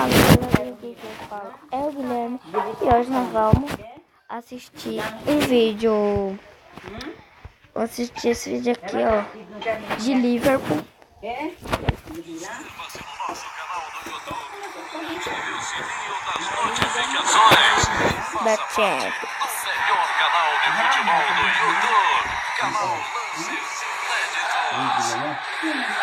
Fala galera, aqui que eu falo é o Guilherme e hoje nós vamos assistir um vídeo. Vou assistir esse vídeo aqui, ó, de Liverpool. Da Champions. Melhor canal de futebol do YouTube. Canal Lances Inéditos.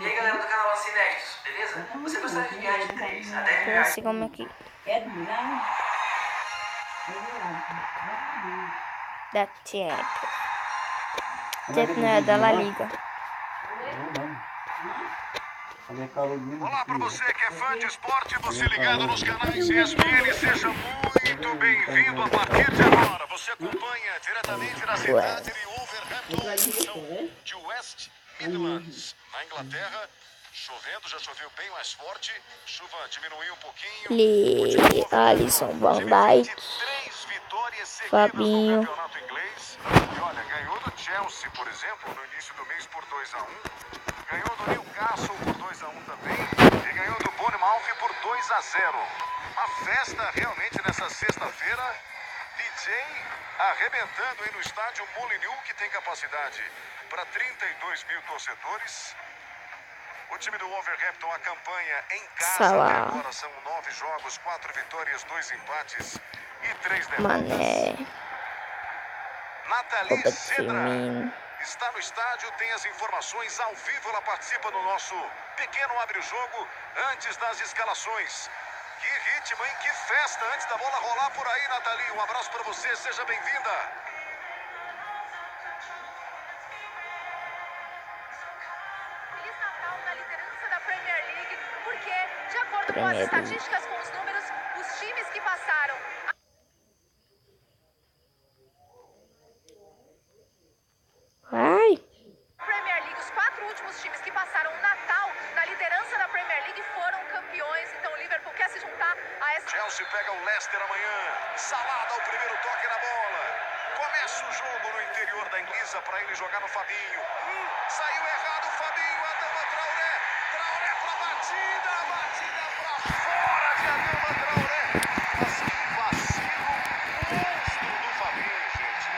E aí galera do canal Lances Inéditos, beleza? Você gostaria de ganhar de 3 a 10 reais? Assim como aqui. Da Champions. Não é da La Liga. Olá para você que é fã de esporte, você ligado nos canais ESPN, seja muito bem-vindo a partir de agora. Você acompanha diretamente da cidade de Wolverhampton, de West Midlands, na Inglaterra. Chovendo, já choveu bem mais forte, chuva diminuiu um pouquinho. Alisson, Van Dijk, Fabinho. Campeonato inglês. E olha, ganhou do Chelsea, por exemplo, no início do mês por 2-1. Ganhou do Newcastle por 2-1 também. E ganhou do Bournemouth por 2-0. Uma festa realmente nessa sexta-feira. DJ arrebentando aí no estádio Molineux, que tem capacidade para 32 mil torcedores. O time do Wolverhampton, a campanha em casa até agora são 9 jogos, 4 vitórias, 2 empates e 3 derrotas. Mané. Nathalie Cedra está no estádio, tem as informações ao vivo, ela participa no nosso pequeno abre-o-jogo antes das escalações. Que ritmo, hein? Que festa antes da bola rolar por aí, Nathalie. Um abraço para você, seja bem-vinda. Feliz Natal na liderança da Premier League, porque, de acordo com as estatísticas, com os números, os times que passaram Premier League, os 4 últimos times que passaram o Natal na liderança da Premier League foram campeões. Então o Liverpool quer se juntar a essa... Chelsea pega o Leicester amanhã. Salah dá o primeiro toque na bola. Começa o jogo no interior da Inglesa para ele jogar no Fabinho. Saiu errado o Fabinho, Adama Traoré. Traoré pra batida pra fora de Adama Traoré. Mas que vacilo monstro do Fabinho, gente.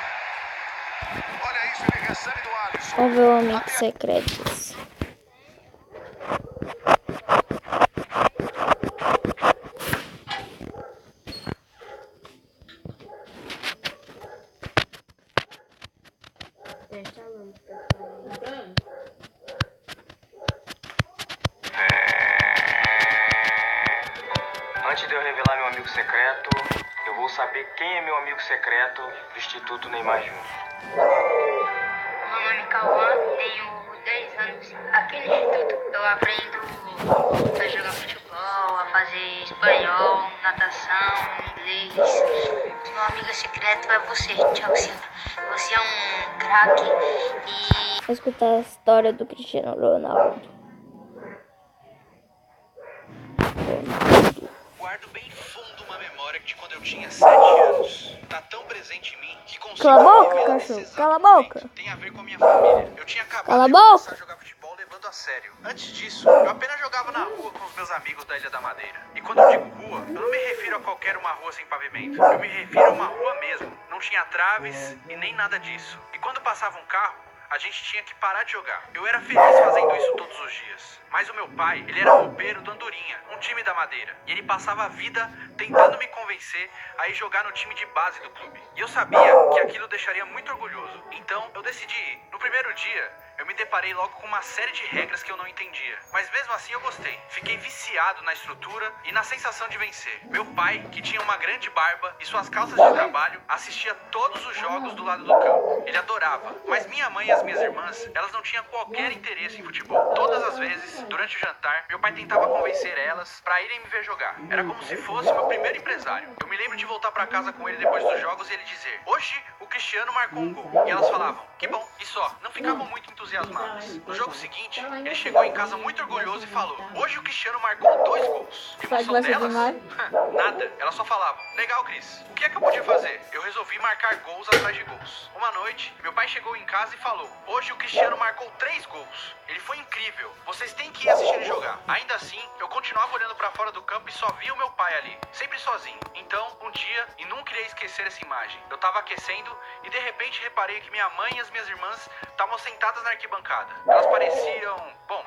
Olha isso, ele recebe do Alisson. Vamos ver o amigo secreto. Antes de eu revelar meu amigo secreto, eu vou saber quem é meu amigo secreto do Instituto Neymar Júnior. Meu nome é Cauã, tenho 10 anos. Aqui no Instituto eu aprendo a jogar futebol, a fazer espanhol, natação, inglês. Meu amigo secreto é você, Thiago Silva. Você é um craque e... Vou escutar a história do Cristiano Ronaldo. Guardo bem fundo uma memória de quando eu tinha 7 anos. Tá tão presente em mim que consigo... Cala a boca, cachorro. Cala a boca. Tem a ver com a minha família. Eu tinha acabado Cala a de boca. começar a jogar futebol levando a sério. Antes disso, eu apenas jogava na rua com os meus amigos da Ilha da Madeira. E quando eu digo rua, eu não me refiro a qualquer uma rua sem pavimento. Eu me refiro a uma rua mesmo. Não tinha traves e nem nada disso. E quando passava um carro, a gente tinha que parar de jogar. Eu era feliz fazendo isso todos os dias. Mas o meu pai, ele era roupeiro do Andorinha, um time da Madeira. E ele passava a vida tentando me convencer a ir jogar no time de base do clube. E eu sabia que aquilo deixaria muito orgulhoso. Então, eu decidi ir. No primeiro dia, eu me deparei logo com uma série de regras que eu não entendia. Mas mesmo assim eu gostei. Fiquei viciado na estrutura e na sensação de vencer. Meu pai, que tinha uma grande barba e suas calças de trabalho, assistia todos os jogos do lado do campo. Ele adorava. Mas minha mãe e as minhas irmãs, elas não tinham qualquer interesse em futebol. Todas as vezes, durante o jantar, meu pai tentava convencer elas pra irem me ver jogar. Era como se fosse meu primeiro empresário. Eu me lembro de voltar pra casa com ele depois dos jogos e ele dizer: hoje o Cristiano marcou um gol. E elas falavam: que bom. E só, não ficavam muito entusiasmadas. No jogo seguinte, ele chegou em casa muito orgulhoso e falou: hoje o Cristiano marcou 2 gols. E emoção delas? Nada. Elas só falavam: legal, Cris. O que é que eu podia fazer? Eu resolvi marcar gols atrás de gols. Uma noite, meu pai chegou em casa e falou: hoje o Cristiano marcou 3 gols. Ele foi incrível. Vocês têm que ir assistir ele jogar. Ainda assim, eu continuava olhando pra fora do campo e só via o meu pai ali, sempre sozinho. Então, um dia, e nunca irei esquecer essa imagem, eu tava aquecendo e de repente reparei que minha mãe e as minhas irmãs estavam sentadas na arquibancada. Elas pareciam, bom,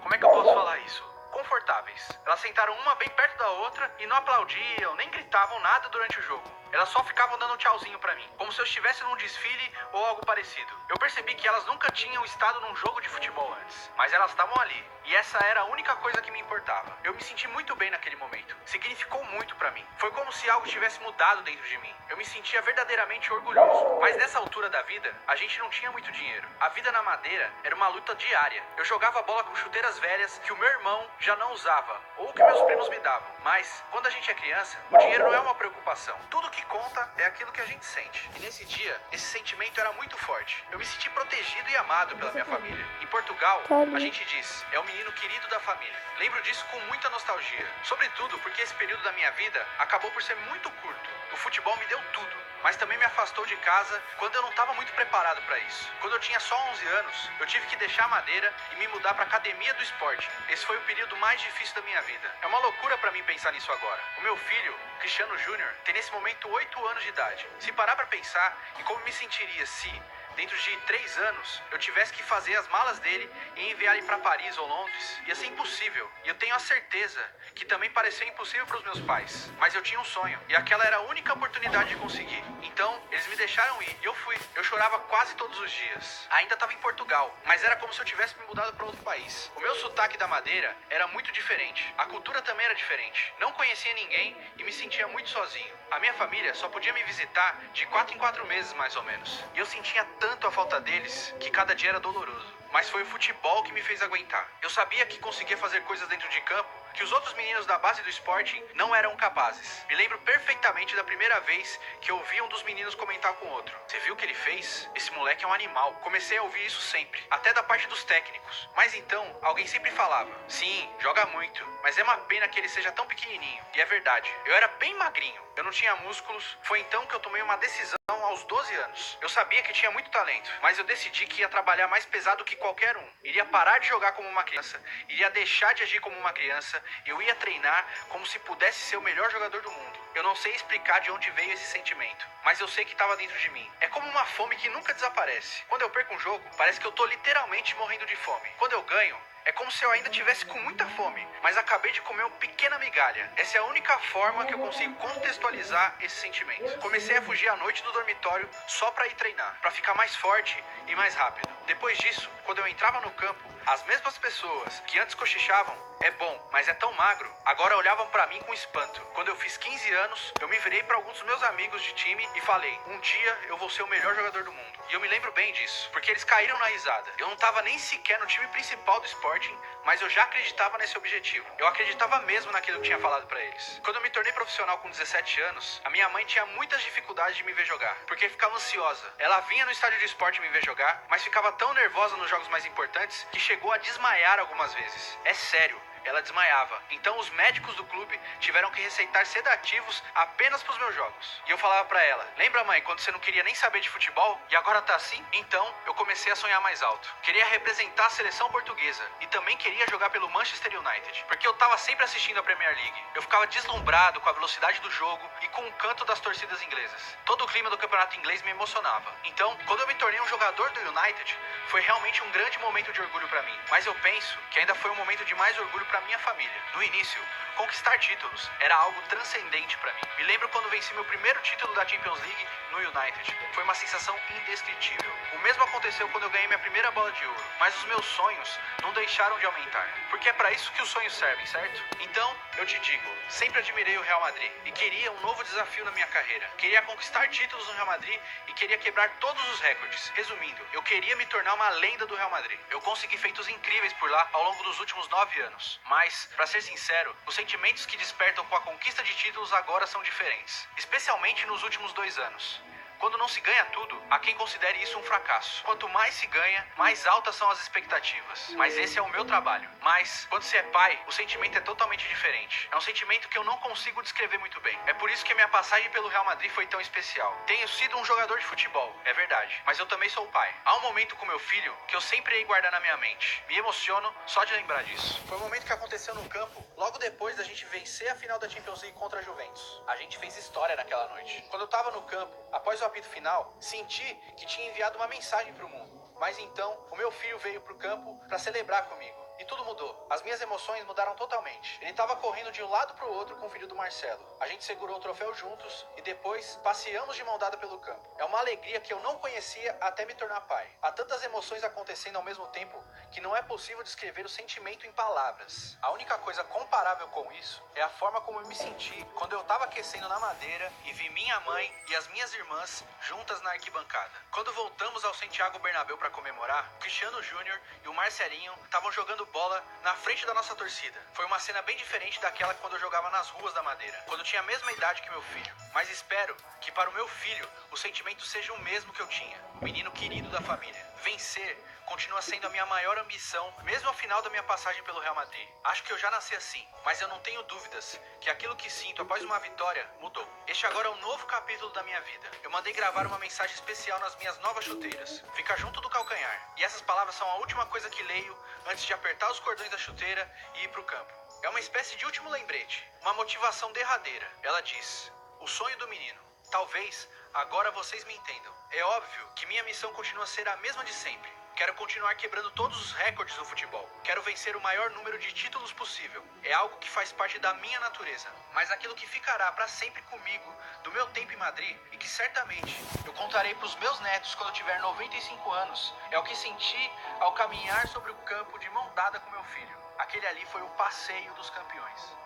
como é que eu posso falar isso? Confortáveis. Elas sentaram uma bem perto da outra e não aplaudiam, nem gritavam nada durante o jogo. Elas só ficavam dando um tchauzinho pra mim, como se eu estivesse num desfile ou algo parecido. Eu percebi que elas nunca tinham estado num jogo de futebol antes, mas elas estavam ali. E essa era a única coisa que me importava. Eu me senti muito bem naquele momento. Significou muito pra mim. Foi como se algo tivesse mudado dentro de mim. Eu me sentia verdadeiramente orgulhoso. Mas nessa altura da vida, a gente não tinha muito dinheiro. A vida na Madeira era uma luta diária. Eu jogava bola com chuteiras velhas que o meu irmão já não usava, ou que meus primos me davam. Mas, quando a gente é criança, o dinheiro não é uma preocupação. Tudo que conta é aquilo que a gente sente. E nesse dia, esse sentimento era muito forte. Eu me senti protegido e amado pela minha família. Em Portugal, a gente diz, é o menino querido da família. Lembro disso com muita nostalgia. Sobretudo porque esse período da minha vida acabou por ser muito curto. O futebol me deu tudo, mas também me afastou de casa quando eu não estava muito preparado para isso. Quando eu tinha só 11 anos, eu tive que deixar a Madeira e me mudar para a academia do esporte. Esse foi o período mais difícil da minha vida. É uma loucura para mim pensar nisso agora. O meu filho, Cristiano Júnior, tem nesse momento 8 anos de idade. Se parar para pensar em como me sentiria se, dentro de 3 anos, eu tivesse que fazer as malas dele e enviar ele para Paris ou Londres, ia ser impossível. E eu tenho a certeza que também pareceu impossível para os meus pais. Mas eu tinha um sonho, e aquela era a única oportunidade de conseguir. Então, eles me deixaram ir, e eu fui. Eu chorava quase todos os dias. Ainda estava em Portugal, mas era como se eu tivesse me mudado para outro país. O meu sotaque da Madeira era muito diferente. A cultura também era diferente. Não conhecia ninguém e me sentia muito sozinho. A minha família só podia me visitar de 4 em 4 meses, mais ou menos. E eu sentia tanto a falta deles que cada dia era doloroso. Mas foi o futebol que me fez aguentar. Eu sabia que conseguia fazer coisas dentro de campo que os outros meninos da base do Sporting não eram capazes. Me lembro perfeitamente da primeira vez que eu ouvi um dos meninos comentar com o outro. Você viu o que ele fez? Esse moleque é um animal. Comecei a ouvir isso sempre, até da parte dos técnicos. Mas então, alguém sempre falava, sim, joga muito, mas é uma pena que ele seja tão pequenininho. E é verdade, eu era bem magrinho, eu não tinha músculos. Foi então que eu tomei uma decisão aos 12 anos. Eu sabia que tinha muito talento, mas eu decidi que ia trabalhar mais pesado que qualquer um. Iria parar de jogar como uma criança, iria deixar de agir como uma criança, eu ia treinar como se pudesse ser o melhor jogador do mundo. Eu não sei explicar de onde veio esse sentimento, mas eu sei que estava dentro de mim. É como uma fome que nunca desaparece. Quando eu perco um jogo, parece que eu tô literalmente morrendo de fome. Quando eu ganho, é como se eu ainda tivesse com muita fome, mas acabei de comer uma pequena migalha. Essa é a única forma que eu consigo contextualizar esse sentimento. Comecei a fugir à noite do dormitório só para ir treinar, para ficar mais forte e mais rápido. Depois disso, quando eu entrava no campo, as mesmas pessoas que antes cochichavam, é bom, mas é tão magro, agora olhavam pra mim com espanto. Quando eu fiz 15 anos, eu me virei pra alguns dos meus amigos de time e falei, um dia eu vou ser o melhor jogador do mundo. E eu me lembro bem disso, porque eles caíram na risada. Eu não tava nem sequer no time principal do Sporting, mas eu já acreditava nesse objetivo. Eu acreditava mesmo naquilo que tinha falado pra eles. Quando eu me tornei profissional com 17 anos, a minha mãe tinha muitas dificuldades de me ver jogar, porque ficava ansiosa. Ela vinha no estádio do Sporting me ver jogar, mas ficava tão nervosa nos jogos mais importantes que chegou a desmaiar algumas vezes. É sério. Ela desmaiava. Então os médicos do clube tiveram que receitar sedativos apenas pros meus jogos. E eu falava pra ela, lembra mãe, quando você não queria nem saber de futebol e agora tá assim? Então eu comecei a sonhar mais alto. Queria representar a seleção portuguesa e também queria jogar pelo Manchester United, porque eu tava sempre assistindo a Premier League. Eu ficava deslumbrado com a velocidade do jogo e com o canto das torcidas inglesas. Todo o clima do campeonato inglês me emocionava. Então, quando eu me tornei um jogador do United, foi realmente um grande momento de orgulho pra mim. Mas eu penso que ainda foi um momento de mais orgulho pra minha família. No início, conquistar títulos era algo transcendente pra mim. Me lembro quando venci meu primeiro título da Champions League no United. Foi uma sensação indescritível. O mesmo aconteceu quando eu ganhei minha primeira bola de ouro. Mas os meus sonhos não deixaram de aumentar. Porque é pra isso que os sonhos servem, certo? Então, eu te digo, sempre admirei o Real Madrid e queria um novo desafio na minha carreira. Queria conquistar títulos no Real Madrid e queria quebrar todos os recordes. Resumindo, eu queria me tornar uma lenda do Real Madrid. Eu consegui feitos incríveis por lá ao longo dos últimos 9 anos. Mas, pra ser sincero, os sentimentos que despertam com a conquista de títulos agora são diferentes. Especialmente nos últimos 2 anos. Quando não se ganha tudo, há quem considere isso um fracasso. Quanto mais se ganha, mais altas são as expectativas. Mas esse é o meu trabalho. Mas, quando se é pai, o sentimento é totalmente diferente. É um sentimento que eu não consigo descrever muito bem. É por isso que a minha passagem pelo Real Madrid foi tão especial. Tenho sido um jogador de futebol, é verdade. Mas eu também sou pai. Há um momento com meu filho que eu sempre hei guardar na minha mente. Me emociono só de lembrar disso. Foi um momento que aconteceu no campo, logo depois da gente vencer a final da Champions League contra a Juventus. A gente fez história naquela noite. Quando eu tava no campo, após o apito final, senti que tinha enviado uma mensagem pro mundo. Mas então, o meu filho veio pro campo para celebrar comigo. E tudo mudou. As minhas emoções mudaram totalmente. Ele estava correndo de um lado pro outro com o filho do Marcelo. A gente segurou o troféu juntos e depois passeamos de mão dada pelo campo. É uma alegria que eu não conhecia até me tornar pai. Há tantas emoções acontecendo ao mesmo tempo que não é possível descrever o sentimento em palavras. A única coisa comparável com isso é a forma como eu me senti quando eu estava aquecendo na madeira e vi minha mãe e as minhas irmãs juntas na arquibancada. Quando voltamos ao Santiago Bernabéu para comemorar, o Cristiano Júnior e o Marcelinho estavam jogando bola na frente da nossa torcida. Foi uma cena bem diferente daquela quando eu jogava nas ruas da Madeira, quando eu tinha a mesma idade que meu filho. Mas espero que para o meu filho o sentimento seja o mesmo que eu tinha, o menino querido da família. Vencer continua sendo a minha maior ambição, mesmo ao final da minha passagem pelo Real Madrid. Acho que eu já nasci assim, mas eu não tenho dúvidas que aquilo que sinto após uma vitória mudou. Este agora é um novo capítulo da minha vida. Eu mandei gravar uma mensagem especial nas minhas novas chuteiras. Fica junto do calcanhar. E essas palavras são a última coisa que leio antes de apertar os cordões da chuteira e ir pro campo. É uma espécie de último lembrete, uma motivação derradeira. Ela diz: o sonho do menino. Talvez agora vocês me entendam. É óbvio que minha missão continua a ser a mesma de sempre. Quero continuar quebrando todos os recordes do futebol. Quero vencer o maior número de títulos possível. É algo que faz parte da minha natureza. Mas aquilo que ficará para sempre comigo do meu tempo em Madrid e que certamente eu contarei para os meus netos quando eu tiver 95 anos é o que senti ao caminhar sobre o campo de mão dada com meu filho. Aquele ali foi o passeio dos campeões.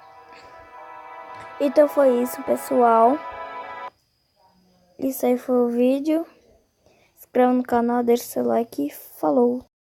Então foi isso, pessoal. Isso aí foi o vídeo. Se inscreva no canal, deixe seu like e falou!